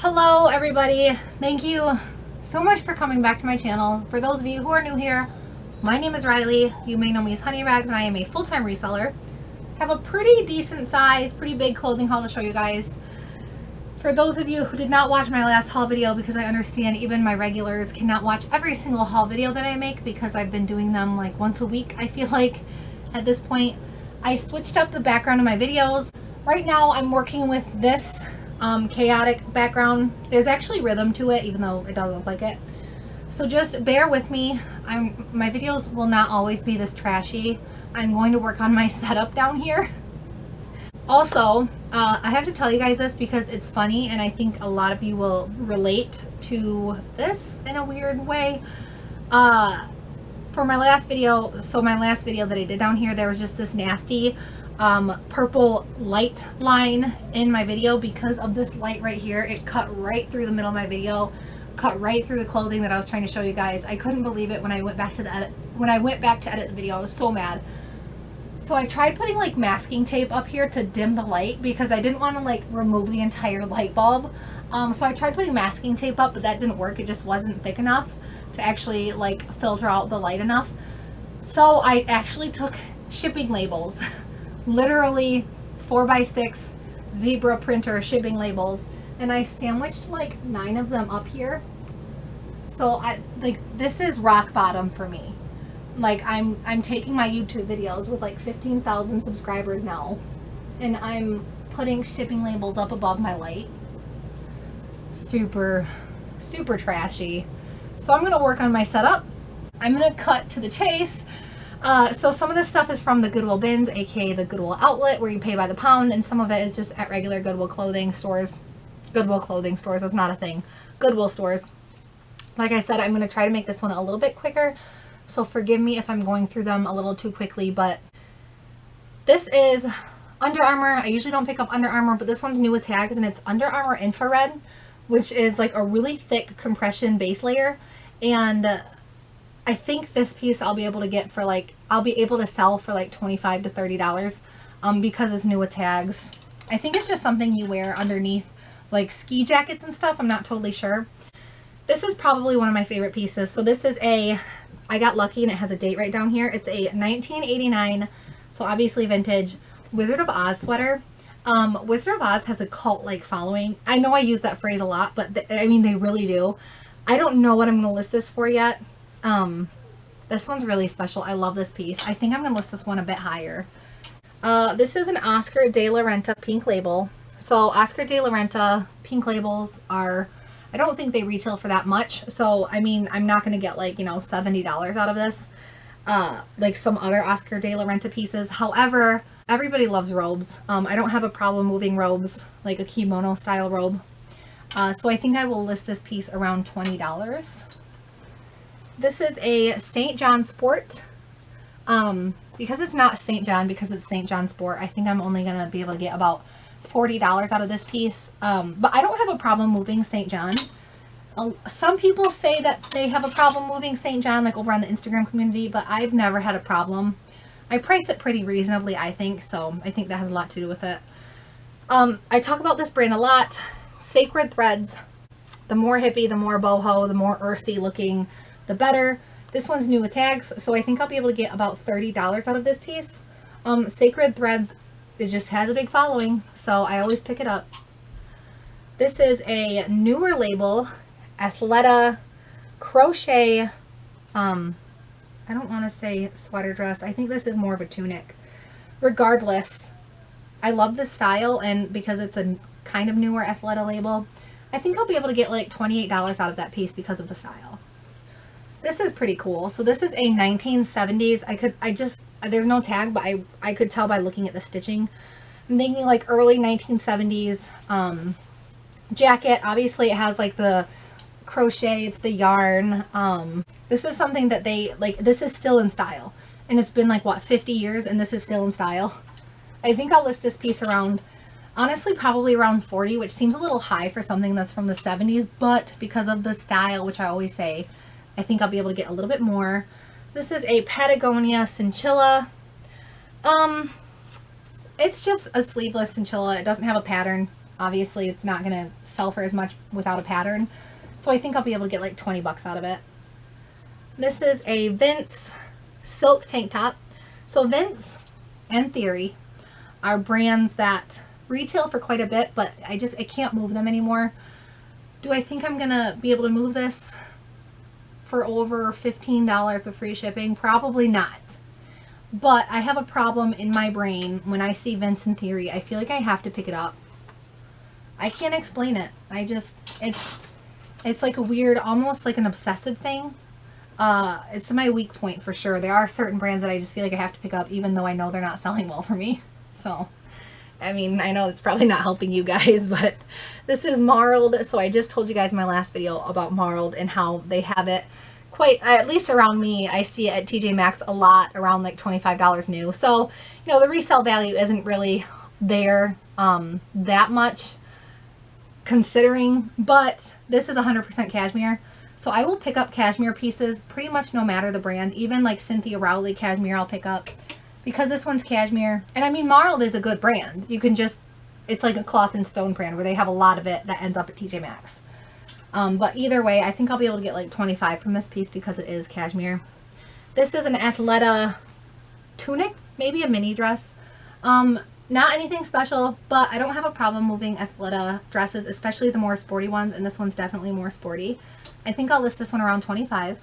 Hello everybody, thank you so much for coming back to my channel. For those of you who are new here, my name is Riley. You may know me as Honey Rags and I am a full-time reseller. I have a pretty decent size, pretty big clothing haul to show you guys. For those of you who did not watch my last haul video, because I understand even my regulars cannot watch every single haul video that I make because I've been doing them like once a week, I feel like at this point. I switched up the background of my videos. Right now I'm working with this chaotic background. There's actually rhythm to it, even though it doesn't look like it. So just bear with me. My videos will not always be this trashy. I'm going to work on my setup down here. Also, I have to tell you guys this because it's funny and I think a lot of you will relate to this in a weird way. For my last video, so my last video that I did down here, there was just this nasty purple light line in my video because of this light right here. It cut right through the middle of my video, cut right through the clothing that I was trying to show you guys. I couldn't believe it when I went back to edit the video. I was so mad. So I tried putting like masking tape up here to dim the light because I didn't want to like remove the entire light bulb. So I tried putting masking tape up, but that didn't work. It just wasn't thick enough to actually like filter out the light enough. So I actually took shipping labels, literally 4x6 zebra printer shipping labels, and I sandwiched like 9 of them up here. So this is rock bottom for me. Like I'm taking my YouTube videos with like 15,000 subscribers now, and I'm putting shipping labels up above my light. Super trashy. So I'm gonna work on my setup. I'm gonna cut to the chase. So some of this stuff is from the Goodwill bins, aka the Goodwill outlet, where you pay by the pound, and some of it is just at regular Goodwill clothing stores. Goodwill clothing stores, that's not a thing. Goodwill stores. Like I said, I'm gonna try to make this one a little bit quicker, so forgive me if I'm going through them a little too quickly. But this is Under Armour. I usually don't pick up Under Armour, but this one's new with tags, and it's Under Armour Infrared, which is like a really thick compression base layer. And I think this piece I'll be able to get for like, I'll be able to sell for like $25 to $30 because it's new with tags. I think it's just something you wear underneath like ski jackets and stuff. I'm not totally sure. This is probably one of my favorite pieces. So this is I got lucky and it has a date right down here. It's a 1989, so obviously vintage, Wizard of Oz sweater. Wizard of Oz has a cult-like following. I know I use that phrase a lot, but I mean, they really do. I don't know what I'm going to list this for yet. This one's really special. I love this piece. I think I'm going to list this one a bit higher. This is an Oscar de la Renta pink label. So Oscar de la Renta pink labels are, I don't think they retail for that much. So, I mean, I'm not going to get like, you know, $70 out of this, like some other Oscar de la Renta pieces. However, everybody loves robes. I don't have a problem moving robes, like a kimono style robe. So I think I will list this piece around $20. This is a St. John Sport. Because it's not St. John, because it's St. John Sport, I think I'm only going to be able to get about $40 out of this piece. But I don't have a problem moving St. John. Some people say that they have a problem moving St. John, like over on the Instagram community, but I've never had a problem. I price it pretty reasonably, I think, so I think that has a lot to do with it. I talk about this brand a lot. Sacred threads. The more hippie, the more boho, the more earthy looking, the better. This one's new with tags, so I think I'll be able to get about $30 out of this piece. Sacred threads, it just has a big following, so I always pick it up. This is a newer label, Athleta crochet, I don't want to say sweater dress. I think this is more of a tunic. Regardless, I love this style, and because it's a kind of newer Athleta label, I think I'll be able to get like $28 out of that piece because of the style. This is pretty cool. So this is a 1970s. There's no tag, but I could tell by looking at the stitching. I'm thinking like early 1970s jacket. Obviously it has like the crochet, it's the yarn. This is something that this is still in style, and it's been like what, 50 years, and this is still in style. I think I'll list this piece around, honestly, probably around 40, which seems a little high for something that's from the 70s, but because of the style, which I always say, I think I'll be able to get a little bit more. This is a Patagonia cinchilla. It's just a sleeveless cinchilla. It doesn't have a pattern. Obviously it's not gonna sell for as much without a pattern. So I think I'll be able to get like 20 bucks out of it. This is a Vince silk tank top. So Vince and Theory are brands that retail for quite a bit, but I can't move them anymore. Do I think I'm gonna be able to move this for over $15 with free shipping? Probably not. But I have a problem in my brain when I see Vince and Theory. I feel like I have to pick it up. I can't explain it. It's like a weird, almost like an obsessive thing. It's my weak point for sure. There are certain brands that I just feel like I have to pick up, even though I know they're not selling well for me. So, I mean, I know it's probably not helping you guys, but this is Marled. So I just told you guys in my last video about Marled and how they have it quite, at least around me, I see it at TJ Maxx a lot, around like $25 new. So, you know, the resale value isn't really there that much considering, but this is 100% cashmere. So I will pick up cashmere pieces pretty much no matter the brand. Even like Cynthia Rowley cashmere I'll pick up because this one's cashmere. And I mean, Marled is a good brand. You can just, it's like a cloth and stone brand where they have a lot of it that ends up at TJ Maxx. But either way, I think I'll be able to get like 25 from this piece because it is cashmere. This is an Athleta tunic, maybe a mini dress. Not anything special, but I don't have a problem moving Athleta dresses, especially the more sporty ones, and this one's definitely more sporty. I think I'll list this one around 25.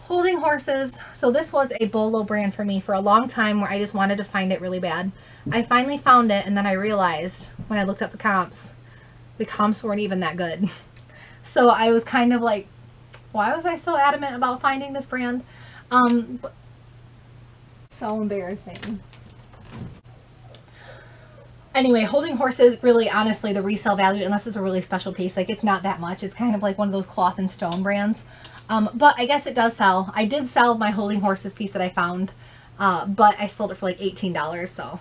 Holding Horses. So this was a Boho brand for me for a long time where I just wanted to find it really bad. I finally found it, and then I realized when I looked up the comps weren't even that good. So I was kind of like, why was I so adamant about finding this brand? So embarrassing. Anyway, Holding Horses, really, honestly, the resale value, unless it's a really special piece, like it's not that much. It's kind of like one of those cloth and stone brands. But I guess it does sell. I did sell my Holding Horses piece that I found, but I sold it for like $18, so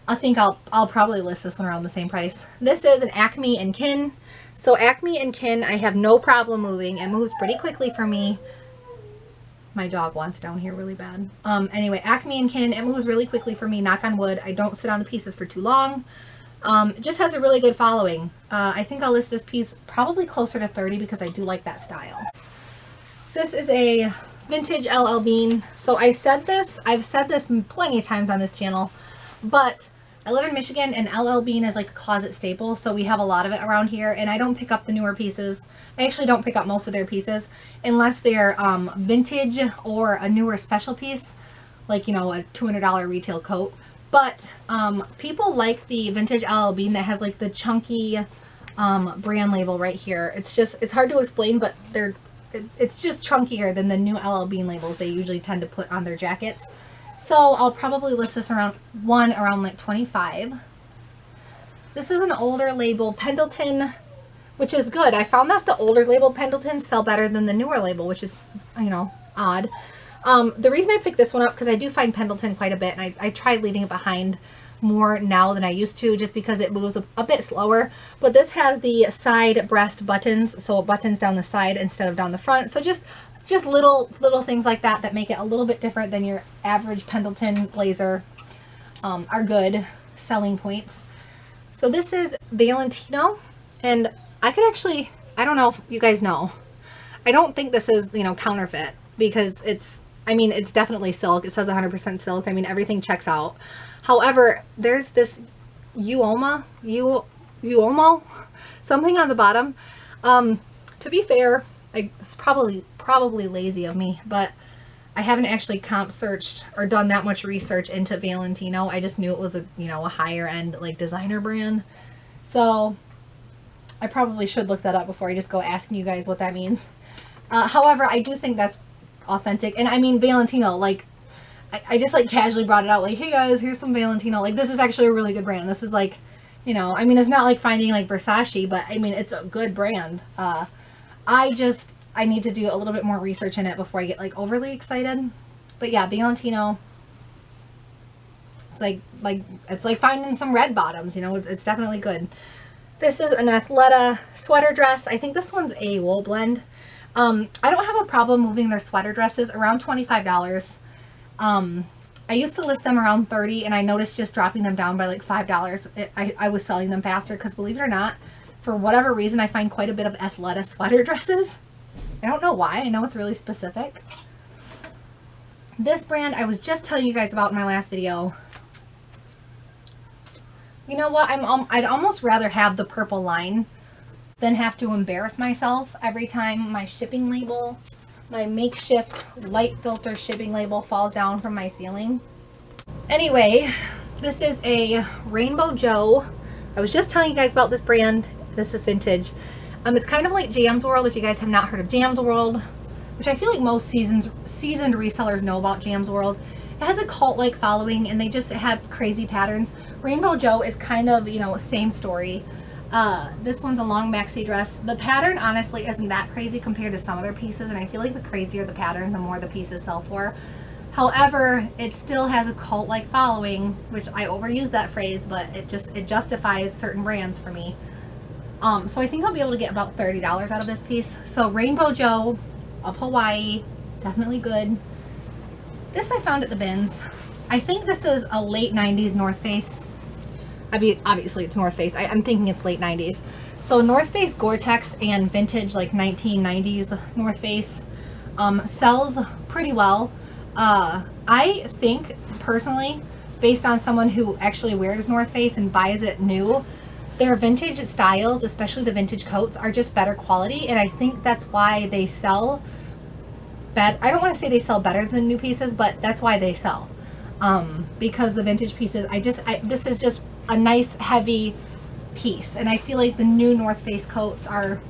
I think I'll probably list this one around the same price. This is an Acme and Kin. So Acme and Kin, I have no problem moving. It moves pretty quickly for me. My dog wants down here really bad. Anyway, Acme and Kin, it moves really quickly for me, knock on wood. I don't sit on the pieces for too long. It just has a really good following. I think I'll list this piece probably closer to 30 because I do like that style. This is a vintage LL Bean. So I've said this plenty of times on this channel, but I live in Michigan and LL Bean is like a closet staple. So we have a lot of it around here, and I don't pick up the newer pieces. I actually don't pick up most of their pieces unless they're vintage or a newer special piece, like, you know, a $200 retail coat. But people like the vintage LL Bean that has like the chunky brand label right here. It's hard to explain, but it's just chunkier than the new LL Bean labels they usually tend to put on their jackets. So I'll probably list this around like 25. This is an older label Pendleton, which is good. I found that the older label Pendletons sell better than the newer label, which is, you know, odd. The reason I picked this one up, because I do find Pendleton quite a bit, and I tried leaving it behind more now than I used to, just because it moves a bit slower. But this has the side breast buttons, so it buttons down the side instead of down the front. So just little things like that make it a little bit different than your average Pendleton blazer are good selling points. So this is Valentino, and I could actually, I don't know if you guys know, I don't think this is, you know, counterfeit, because it's definitely silk. It says 100% silk. I mean, everything checks out. However, there's this Uomo, something on the bottom. To be fair, it's probably lazy of me, but I haven't actually comp searched or done that much research into Valentino. I just knew it was a higher end like designer brand. So I probably should look that up before I just go asking you guys what that means. However, I do think that's authentic. And I mean, Valentino, like, I just like casually brought it out, like, hey guys, here's some Valentino. Like, this is actually a really good brand. This is like, you know, I mean, it's not like finding like Versace, but I mean, it's a good brand. I need to do a little bit more research in it before I get like overly excited. But yeah, Valentino, it's like finding some red bottoms, you know, it's definitely good. This is an Athleta sweater dress. I think this one's a wool blend. I don't have a problem moving their sweater dresses around $25. I I used to list them around 30, and I noticed just dropping them down by like $5. I was selling them faster because, believe it or not, for whatever reason, I find quite a bit of Athleta sweater dresses. I don't know why. I know it's really specific. This brand I was just telling you guys about in my last video. You know what? I'd almost rather have the purple line than have to embarrass myself every time my shipping label, my makeshift light filter shipping label falls down from my ceiling. Anyway, this is a Rainbow Joe. I was just telling you guys about this brand. This is vintage. It's kind of like Jam's World, if you guys have not heard of Jam's World, which I feel like most seasoned resellers know about Jam's World. It has a cult-like following, and they just have crazy patterns. Rainbow Joe is kind of, you know, same story. This one's a long maxi dress. The pattern honestly isn't that crazy compared to some other pieces, and I feel like the crazier the pattern, the more the pieces sell for. However, it still has a cult-like following, which I overuse that phrase, but it justifies certain brands for me. So I think I'll be able to get about $30 out of this piece. So Rainbow Joe of Hawaii, definitely good. This I found at the bins. I think this is a late 90s North Face. Obviously it's North Face. I'm thinking it's late 90s. So North Face Gore-Tex and vintage like 1990s North Face sells pretty well. I think personally, based on someone who actually wears North Face and buys it new, their vintage styles, especially the vintage coats, are just better quality, and I think that's why they sell better. I don't want to say they sell better than new pieces, but that's why they sell. Because the vintage pieces, this is just a nice heavy piece, and I feel like the new North Face coats are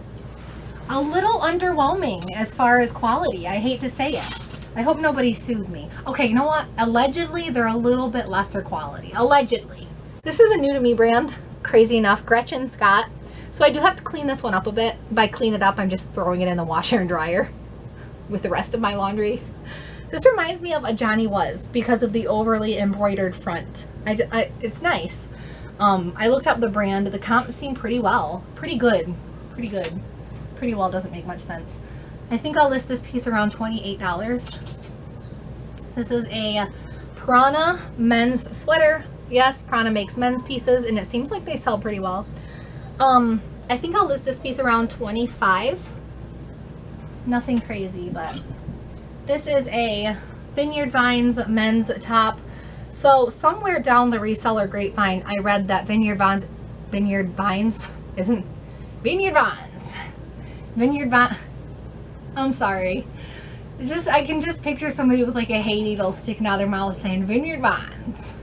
a little underwhelming as far as quality. I hate to say it. I hope nobody sues me. Okay, you know what? Allegedly, they're a little bit lesser quality. Allegedly. This is a new to me brand. Crazy enough, Gretchen Scott. So I do have to clean this one up a bit. By clean it up, I'm just throwing it in the washer and dryer with the rest of my laundry. This reminds me of a Johnny Was because of the overly embroidered front. It's nice. I looked up the brand. The comps seem pretty well. Pretty good. Pretty good. Pretty well doesn't make much sense. I think I'll list this piece around $28. This is a Prana men's sweater. Yes, Prana makes men's pieces, and it seems like they sell pretty well. I think I'll list this piece around $25. Nothing crazy, but this is a Vineyard Vines men's top. So somewhere down the reseller grapevine, I read that Vineyard Vines, I'm sorry. I can just picture somebody with like a hay needle sticking out of their mouth saying Vineyard Vines.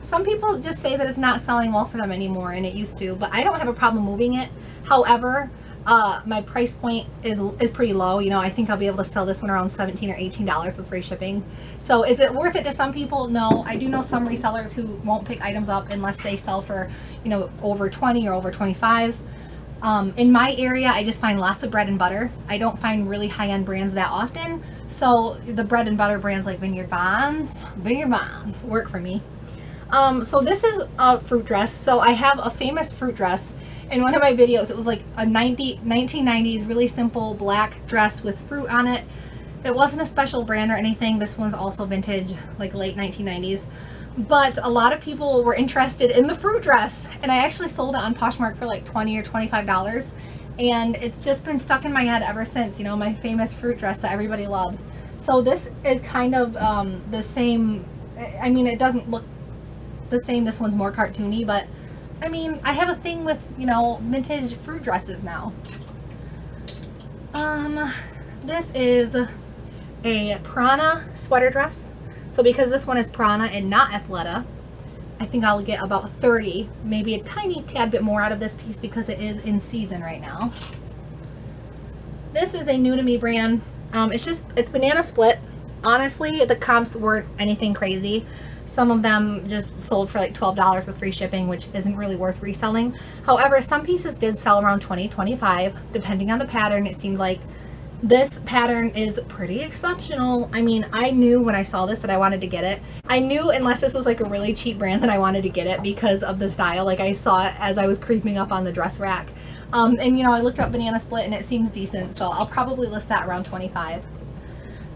Some people just say that it's not selling well for them anymore, and it used to, but I don't have a problem moving it. However, my price point is pretty low. You know, I think I'll be able to sell this one around $17 or $18 with free shipping. So is it worth it to some people? No. I do know some resellers who won't pick items up unless they sell for, you know, over 20 or over 25. In my area, I just find lots of bread and butter. I don't find really high-end brands that often. So the bread and butter brands like Vineyard Vines work for me. So this is a fruit dress. So I have a famous fruit dress in one of my videos. It was like a 1990s really simple black dress with fruit on it. It wasn't a special brand or anything. This one's also vintage, like late 1990s. But a lot of people were interested in the fruit dress, and I actually sold it on Poshmark for like $20 or $25. And it's just been stuck in my head ever since, you know, my famous fruit dress that everybody loved. So this is kind of the same. I mean, it doesn't look the same. This one's more cartoony, but I mean, I have a thing with, you know, vintage fruit dresses now. This is a Prana sweater dress. So because this one is Prana and not Athleta, I think I'll get about 30, maybe a tiny tad bit more out of this piece because it is in season right now. This is a new to me brand. It's banana split. Honestly, the comps weren't anything crazy. Some of them just sold for like $12 with free shipping, which isn't really worth reselling. However, some pieces did sell around $20, $25, depending on the pattern. It seemed like this pattern is pretty exceptional. I mean, I knew when I saw this that I wanted to get it. I knew unless this was like a really cheap brand that I wanted to get it because of the style. Like I saw it as I was creeping up on the dress rack. And you know, I looked up banana split and it seems decent, so I'll probably list that around $25.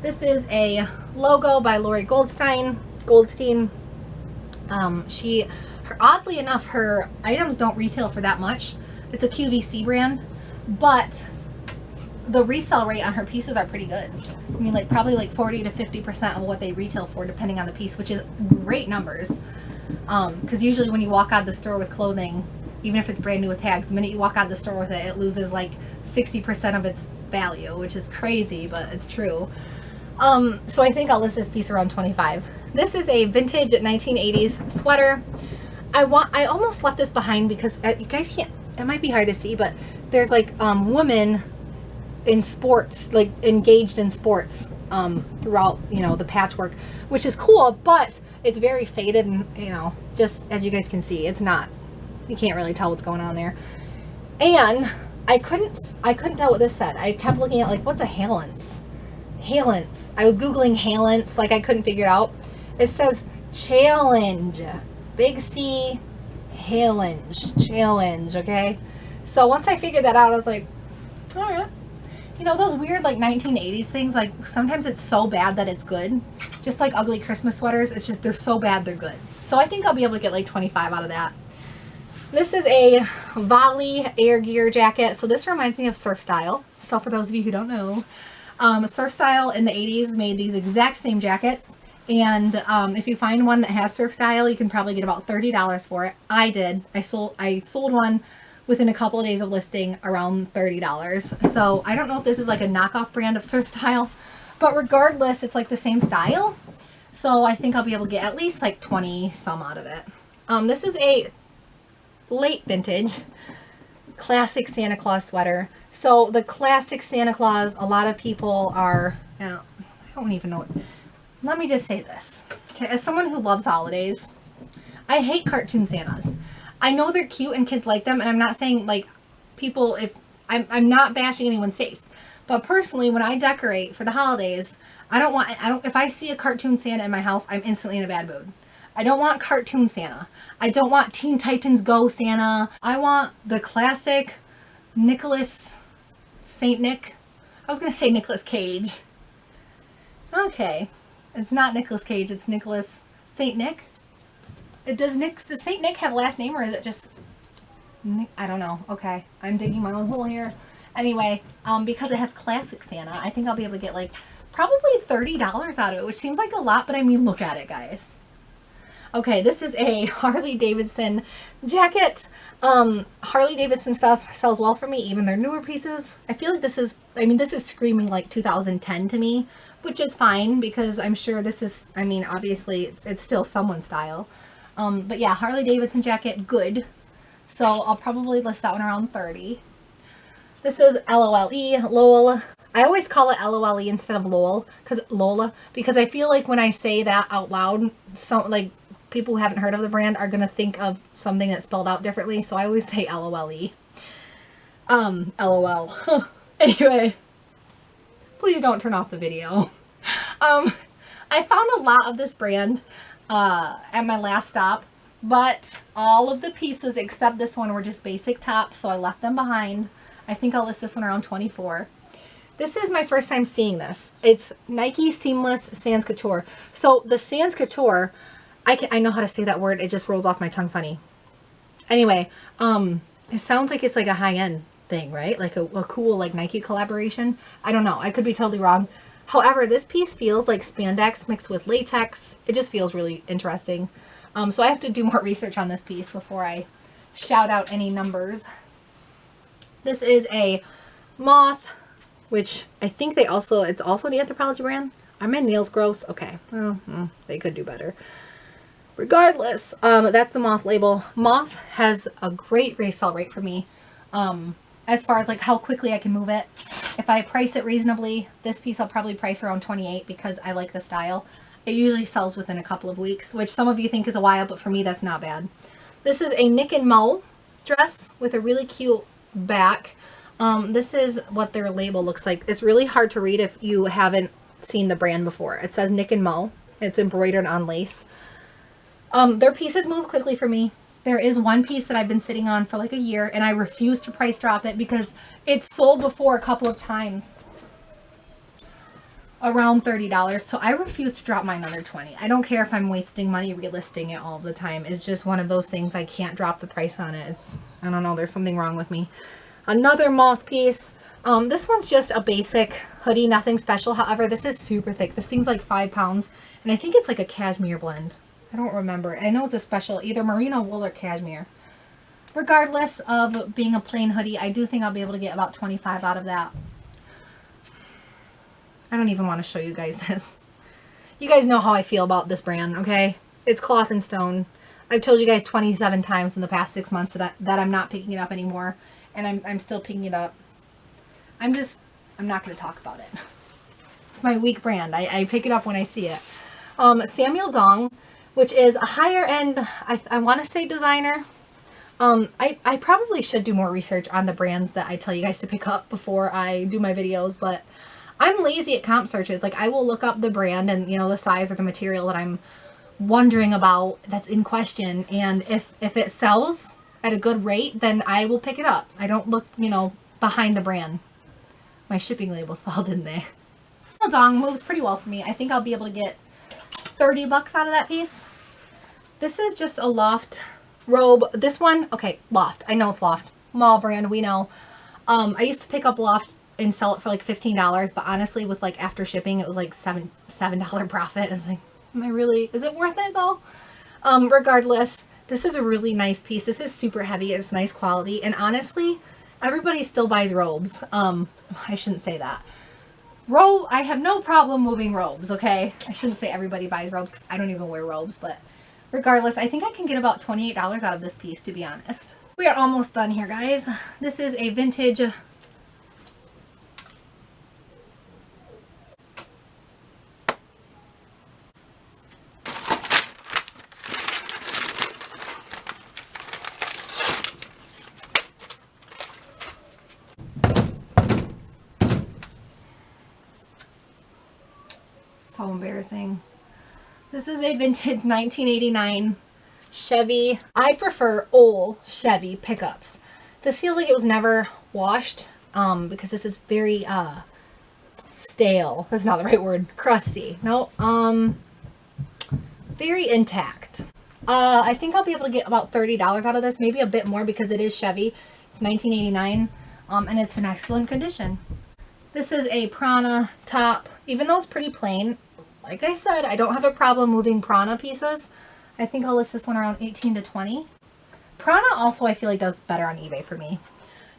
This is a logo by Lori Goldstein. Oddly enough, her items don't retail for that much. It's a QVC brand, but the resale rate on her pieces are pretty good. I mean, like probably like 40 to 50% of what they retail for, depending on the piece, which is great numbers. Because usually when you walk out of the store with clothing, even if it's brand new with tags, the minute you walk out of the store with it, it loses like 60% of its value, which is crazy, but it's true. So I think I'll list this piece around 25. This is a vintage 1980s sweater. I almost left this behind because you guys can't, it might be hard to see, but there's like women in sports, like engaged in sports throughout, you know, the patchwork, which is cool, but it's very faded and, you know, just as you guys can see, it's not, you can't really tell what's going on there. And I couldn't tell what this said. I kept looking at like, what's a Halance? Halance. I was Googling Halance, like I couldn't figure it out. It says challenge, big C, challenge, okay? So once I figured that out, I was like, all right. You know, those weird like 1980s things, like sometimes it's so bad that it's good. Just like ugly Christmas sweaters, it's just, they're so bad they're good. So I think I'll be able to get like 25 out of that. This is a Volley Air Gear jacket. So this reminds me of Surf Style. So for those of you who don't know, Surf Style in the 80s made these exact same jackets. And if you find one that has Surf Style, you can probably get about $30 for it. I did. I sold one within a couple of days of listing around $30. So I don't know if this is like a knockoff brand of Surf Style, but regardless, it's like the same style. So I think I'll be able to get at least like 20 some out of it. This is a late vintage classic Santa Claus sweater. So the classic Santa Claus, a lot of people are, I don't even know. Let me just say this. Okay, as someone who loves holidays, I hate cartoon Santas. I know they're cute and kids like them, and I'm not saying like people, if I'm not bashing anyone's taste, but personally when I decorate for the holidays, if I see a cartoon Santa in my house, I'm instantly in a bad mood. I don't want cartoon Santa. I don't want Teen Titans Go Santa. I want the classic Nicholas Saint Nick. I was gonna say Nicolas Cage. Okay, it's not Nicolas Cage, it's Nicholas Saint Nick. Does Saint Nick have a last name, or is it just Nick? I don't know. Okay, I'm digging my own hole here. Anyway, because it has classic Santa, I think I'll be able to get like probably $30 out of it, which seems like a lot, but I mean, look at it, guys. Okay, this is a Harley Davidson jacket. Harley Davidson stuff sells well for me, even their newer pieces. I feel like this is screaming like 2010 to me, which is fine because I'm sure this is, I mean, obviously it's still someone's style. But yeah, Harley Davidson jacket, good. So I'll probably list that one around 30. This is LOLE, LOL. I always call it LOLE instead of LOL, Lola, because I feel like when I say that out loud, like people who haven't heard of the brand are gonna think of something that's spelled out differently. So I always say LOLE. LOL. Anyway, please don't turn off the video. I found a lot of this brand at my last stop, but all of the pieces except this one were just basic tops, so I left them behind. I think I'll list this one around 24. This is my first time seeing this. It's Nike Seamless Sans Couture. So the Sans Couture, I know how to say that word, it just rolls off my tongue funny. Anyway, it sounds like it's like a high-end thing, right? Like a cool like Nike collaboration. I don't know, I could be totally wrong. However, this piece feels like spandex mixed with latex. It just feels really interesting. So I have to do more research on this piece before I shout out any numbers. This is a Moth, which I think it's also an Anthropologie brand. Are my nails gross? Okay, well, they could do better. Regardless, that's the Moth label. Moth has a great resale rate for me. As far as like how quickly I can move it. If I price it reasonably, this piece I'll probably price around 28 because I like the style. It usually sells within a couple of weeks, which some of you think is a while, but for me that's not bad. This is a Nick and Mo dress with a really cute back. This is what their label looks like. It's really hard to read if you haven't seen the brand before. It says Nick and Mo. It's embroidered on lace. Their pieces move quickly for me. There is one piece that I've been sitting on for like a year and I refuse to price drop it because it's sold before a couple of times. around $30. So I refuse to drop mine under 20. I don't care if I'm wasting money relisting it all the time. It's just one of those things. I can't drop the price on it. I don't know, there's something wrong with me. Another moth piece. This one's just a basic hoodie, nothing special. However, this is super thick. This thing's like 5 pounds, and I think it's like a cashmere blend. I don't remember. I know it's a special, either merino wool or cashmere. Regardless of being a plain hoodie, I do think I'll be able to get about 25 out of that. I don't even want to show you guys this. You guys know how I feel about this brand, okay? It's Cloth and Stone. I've told you guys 27 times in the past 6 months that I'm not picking it up anymore, and I'm still picking it up. I'm not going to talk about it. It's my weak brand. I pick it up when I see it. Samuel Dong, which is a higher end, I want to say designer. I probably should do more research on the brands that I tell you guys to pick up before I do my videos, but I'm lazy at comp searches. Like, I will look up the brand and, you know, the size or the material that I'm wondering about that's in question, and if it sells at a good rate, then I will pick it up. I don't look, you know, behind the brand. My shipping labels fell, didn't they? Dong moves pretty well for me. I think I'll be able to get 30 bucks out of that piece. This is just a Loft robe. This one, okay, Loft. I know it's Loft. Mall brand, we know. I used to pick up Loft and sell it for like $15, but honestly, with like after shipping, it was like $7 profit. I was like, am I really, is it worth it though? Regardless, this is a really nice piece. This is super heavy. It's nice quality. And honestly, everybody still buys robes. I shouldn't say that. I have no problem moving robes, okay? I shouldn't say everybody buys robes because I don't even wear robes, but regardless, I think I can get about $28 out of this piece, to be honest. We are almost done here, guys. This is a vintage so embarrassing. This is a vintage 1989 Chevy. I prefer old Chevy pickups. This feels like it was never washed because this is very stale. That's not the right word. Crusty. No, very intact. I think I'll be able to get about $30 out of this, maybe a bit more because it is Chevy. It's 1989 and it's in excellent condition. This is a Prana top. Even though it's pretty plain, like I said, I don't have a problem moving Prana pieces. I think I'll list this one around 18 to 20. Prana also I feel like does better on eBay for me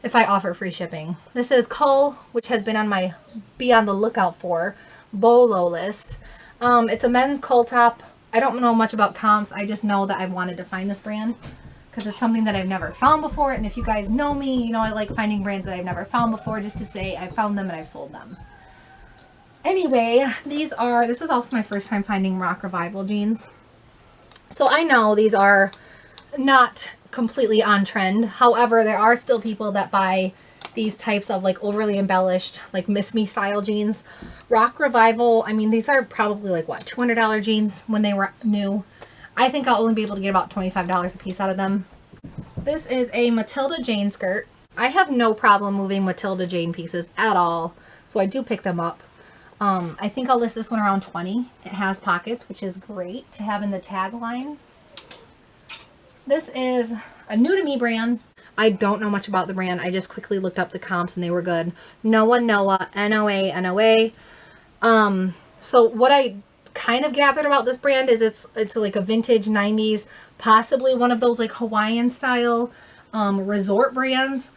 if I offer free shipping. This is Cull, which has been on my be on the lookout for Boho list. It's a men's Cull top. I don't know much about comps. I just know that I've wanted to find this brand because it's something that I've never found before. And if you guys know me, you know I like finding brands that I've never found before just to say I found them and I've sold them. Anyway, this is also my first time finding Rock Revival jeans. So I know these are not completely on trend. However, there are still people that buy these types of like overly embellished, like Miss Me style jeans. Rock Revival, I mean, these are probably like what, $200 jeans when they were new. I think I'll only be able to get about $25 a piece out of them. This is a Matilda Jane skirt. I have no problem moving Matilda Jane pieces at all, so I do pick them up. I think I'll list this one around 20. It has pockets, which is great to have in the tagline. This is a new to me brand. I don't know much about the brand. I just quickly looked up the comps and they were good. Noah, N-O-A, N-O-A. So what I kind of gathered about this brand is it's like a vintage 90s, possibly one of those like Hawaiian style resort brands.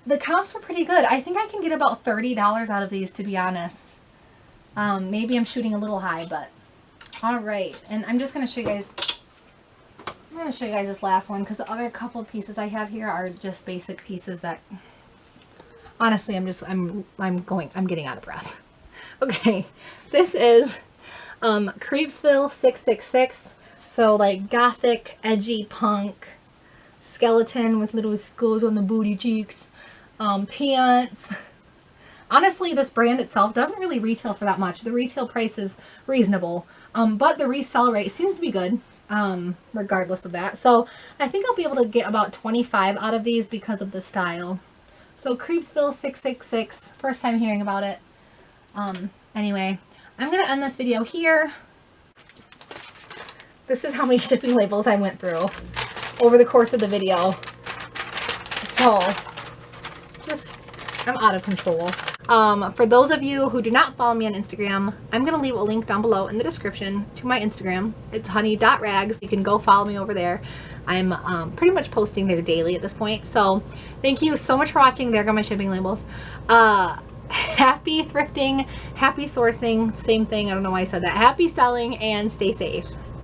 The comps were pretty good. I think I can get about $30 out of these, to be honest. Maybe I'm shooting a little high, but all right. And I'm just going to show you guys, this last one because the other couple pieces I have here are just basic pieces that honestly, I'm getting out of breath. Okay. This is Creepsville 666. So like gothic, edgy punk, skeleton with little skulls on the booty cheeks. Pants. Honestly, this brand itself doesn't really retail for that much. The retail price is reasonable, but the resell rate seems to be good, regardless of that. So I think I'll be able to get about 25 out of these because of the style. So Creepsville 666, first time hearing about it. Anyway, I'm going to end this video here. This is how many shipping labels I went through over the course of the video. So, I'm out of control. For those of you who do not follow me on Instagram, I'm going to leave a link down below in the description to my Instagram. It's honey.rags. You can go follow me over there. I'm pretty much posting there daily at this point. So thank you so much for watching. There go my shipping labels. Happy thrifting, happy sourcing, same thing. I don't know why I said that. Happy selling, and stay safe.